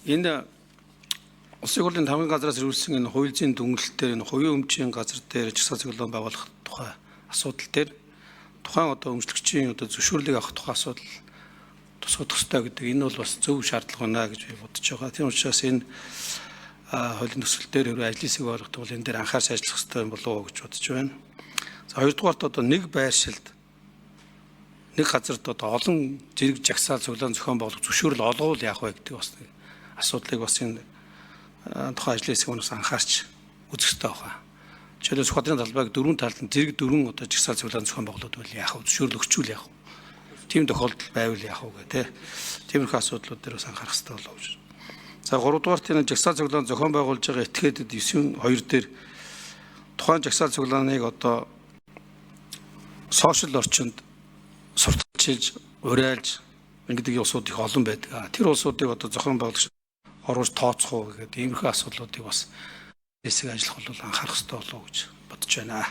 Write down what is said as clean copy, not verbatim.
Энэ улсын хурлын хамгийн газраас ирүүлсэн энэ хууль зүйн дүгнэлтээр энэ хувийн өмчийн газар дээр жагсаал цуглаан байгуулах тухай асуудал дээр тухайн өмчлөгчийн зөвшөөрлийг авах тухай асуудал тусгах ёстой гэдэг энэ бол бас зөв шаардлага байна гэж би бодож байгаа. Тийм учраас энэ хуулийн төсөл дээр ажлын хэсэг болгох бол энэ дээр анхаарч ажиллах ёстой юм болов уу гэж бодож байна. За хоёрдугаарт нэг байршилд нэг газарт олон зэрэг жагсаал цуглаан зохион байгуулах зөвшөөрөл олгуул яах вэ гэдэг бас нэг асуудлыг бас энэ тухайн ажлын хэсгээс анхаарч үзэх ёстой байна. Жишээлбэл Сүхбаатарын талбайг дөрвөн талд нь зэрэг дөрвөн жагсаал цуглаан зохион байгуулалт бол яах вэ? Зөвшөөрөл өгчүүл яах вэ? Тийм тохиолдол байвал яах вэ гэх тиймэрхүү асуудлууд дээр бас анхаарах ёстой болов гэж. За 3 дугаарт энэ жагсаал цуглаан зохион байгуулж байгаа этгээдэд 9.2 дээр тухайн жагсаал цуглааныг сошиал орчинд сурталчилж, урайлж ингэдэг улсууд их олон байдаг. Тэр улсуудыг зохион байгуулагч оруулж тооцох уу гэдэг иймэрхүү асуудлуудыг бас хэсэг ажиллах бол анхаарах ёстой болов уу гэж бодож байна.